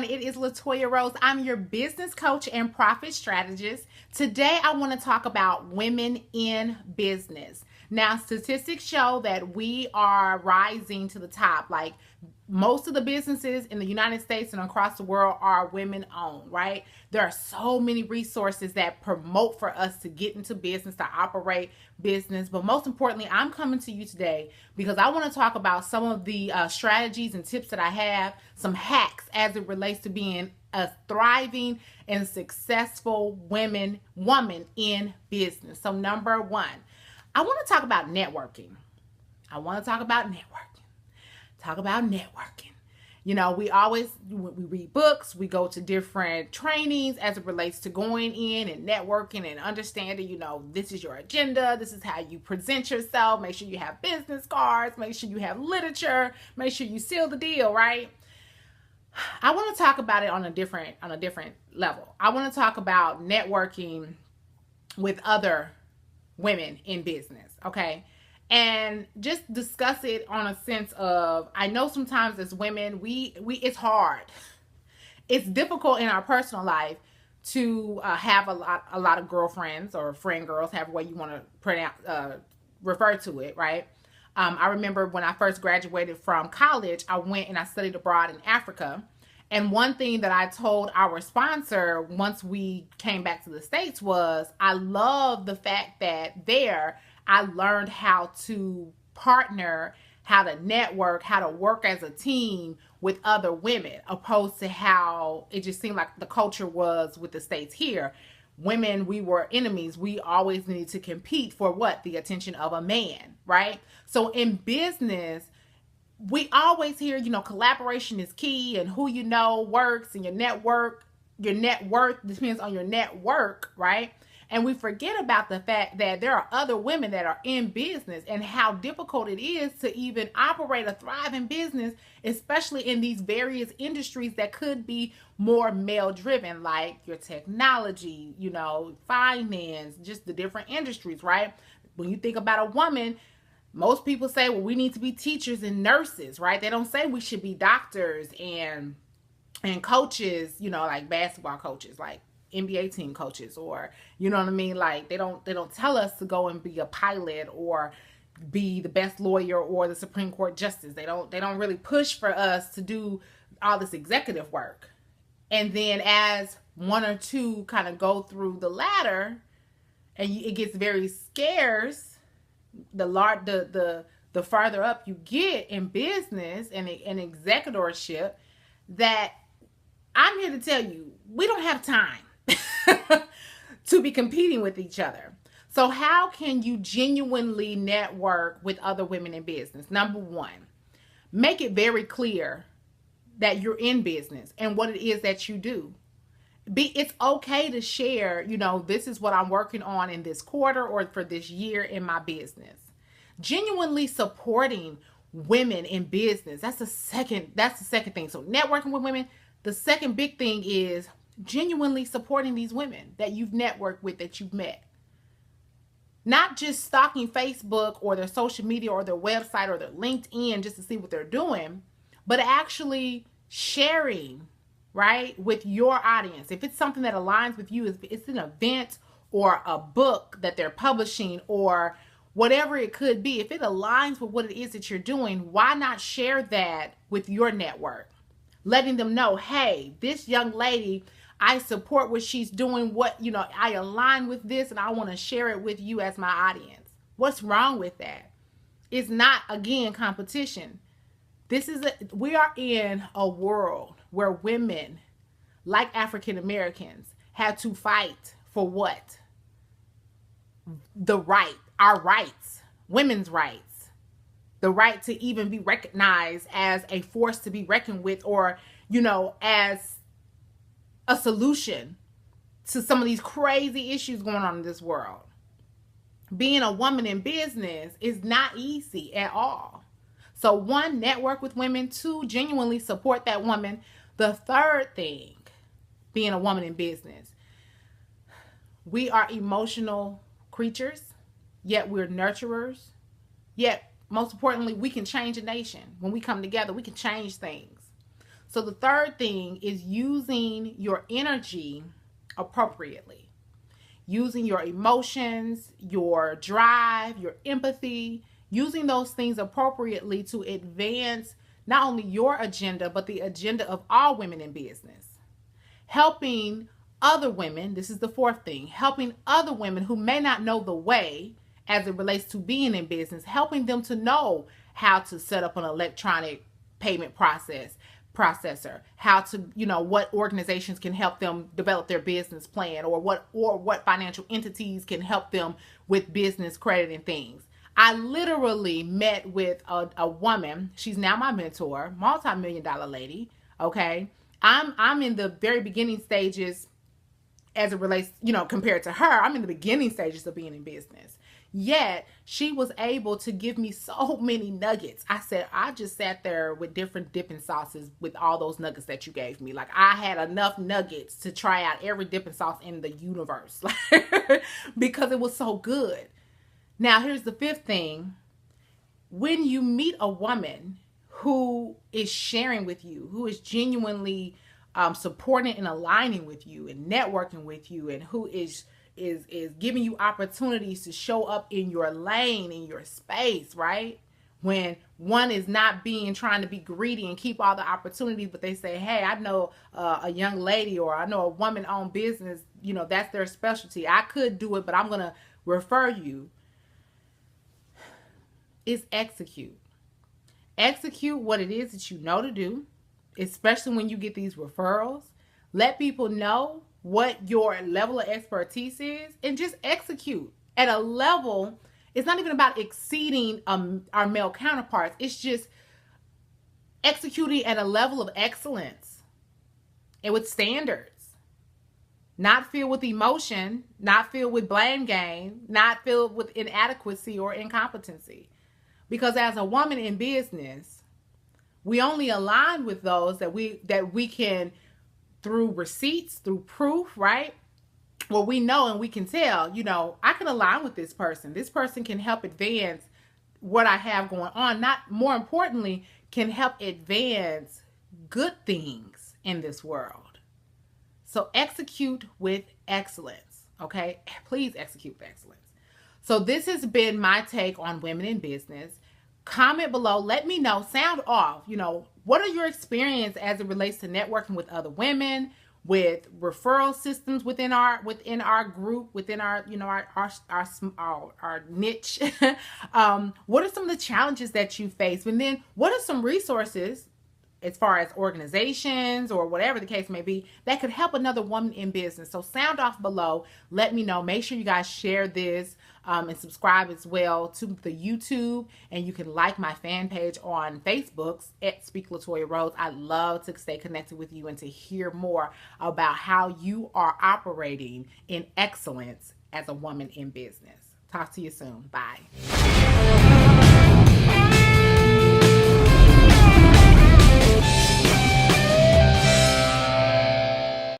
everyone. It is Latoya Rose. I'm your business coach and profit strategist. Today, I want to talk about women in business. Now, statistics show that we are rising to the top. Like most of the businesses in the United States and across the world are women owned, right? There are so many resources that promote for us to get into business, to operate business. But most importantly, I'm coming to you today because I want to talk about some of the strategies and tips that I have, some hacks as it relates to being a thriving and successful woman in business. So number one, I want to talk about networking. Talk about networking. You know, we read books, we go to different trainings as it relates to going in and networking and understanding, you know, this is your agenda, this is how you present yourself, make sure you have business cards, make sure you have literature, make sure you seal the deal, right? I want to talk about it on a different level. I want to talk about networking with other women in business, okay? And just discuss it on a sense of, I know sometimes as women, we it's hard. It's difficult in our personal life to have a lot of girlfriends or friend girls, however way you want to refer to it, right? I remember when I first graduated from college, I went and I studied abroad in Africa. And one thing that I told our sponsor once we came back to the States was, I love the fact that there I learned how to partner, how to network, how to work as a team with other women, opposed to how it just seemed like the culture was with the States here. Women, we were enemies. We always needed to compete for what? The attention of a man, right? So in business, we always hear, you know, collaboration is key and who you know works, and your net worth depends on your network, right? And we forget about the fact that there are other women that are in business and how difficult it is to even operate a thriving business, especially in these various industries that could be more male driven, like your technology, you know, finance, just the different industries, right? When you think about a woman, most people say, well, we need to be teachers and nurses, right? They don't say we should be doctors and coaches, you know, like basketball coaches, like NBA team coaches, or, you know what I mean? Like they don't tell us to go and be a pilot or be the best lawyer or the Supreme Court justice. They don't really push for us to do all this executive work. And then as one or two kind of go through the ladder and it gets very scarce, the farther up you get in business and executorship, that I'm here to tell you, we don't have time to be competing with each other. So how can you genuinely network with other women in business? Number one, make it very clear that you're in business and what it is that you do. It's okay to share, you know, this is what I'm working on in this quarter or for this year in my business. Genuinely supporting women in business. That's the second thing. So networking with women. The second big thing is genuinely supporting these women that you've networked with, that you've met. Not just stalking Facebook or their social media or their website or their LinkedIn just to see what they're doing, but actually sharing, right, with your audience. If it's something that aligns with you, if it's an event or a book that they're publishing or whatever it could be, if it aligns with what it is that you're doing, why not share that with your network? Letting them know, hey, this young lady, I support what she's doing, I align with this and I want to share it with you as my audience. What's wrong with that? It's not, again, competition. We are in a world where women, like African Americans, have to fight for what? Our rights, women's rights. The right to even be recognized as a force to be reckoned with, or, you know, as a solution to some of these crazy issues going on in this world. Being a woman in business is not easy at all. So one, network with women. Two, genuinely support that woman. The third thing, being a woman in business, we are emotional creatures, yet we're nurturers, yet most importantly, we can change a nation. When we come together, we can change things. So the third thing is using your energy appropriately, using your emotions, your drive, your empathy, using those things appropriately to advance not only your agenda, but the agenda of all women in business. Helping other women, this is the fourth thing, helping other women who may not know the way as it relates to being in business, helping them to know how to set up an electronic payment processor, how to, what organizations can help them develop their business plan, or what financial entities can help them with business credit and things. I literally met with a woman. She's now my mentor, multi-million-dollar lady. Okay. I'm in the very beginning stages as it relates, compared to her. I'm in the beginning stages of being in business. Yet she was able to give me so many nuggets. I said, I just sat there with different dipping sauces with all those nuggets that you gave me. Like, I had enough nuggets to try out every dipping sauce in the universe because it was so good. Now, here's the fifth thing. When you meet a woman who is sharing with you, who is genuinely supporting and aligning with you and networking with you, and who is giving you opportunities to show up in your lane, in your space, right? When one is not trying to be greedy and keep all the opportunities, but they say, hey, I know a young lady, or I know a woman-owned business, that's their specialty. I could do it, but I'm going to refer you. Is execute. Execute what it is that you know to do, especially when you get these referrals. Let people know what your level of expertise is, and just execute at a level. It's not even about exceeding our male counterparts. It's just executing at a level of excellence and with standards, not filled with emotion, not filled with blame game, not filled with inadequacy or incompetency. Because as a woman in business, we only align with those that we can, through receipts, through proof, right? Well, we know and we can tell, I can align with this person. This person can help advance what I have going on. Not more importantly, can help advance good things in this world. So execute with excellence, okay? Please execute with excellence. So this has been my take on women in business. Comment below. Let me know. Sound off. What are your experience as it relates to networking with other women, with referral systems within our group, within our niche? What are some of the challenges that you face? And then what are some resources, as far as organizations or whatever the case may be, that could help another woman in business? So sound off below. Let me know. Make sure you guys share this and subscribe as well to the YouTube. And you can like my fan page on Facebook at Speak Latoya Rose. I'd love to stay connected with you and to hear more about how you are operating in excellence as a woman in business. Talk to you soon. Bye.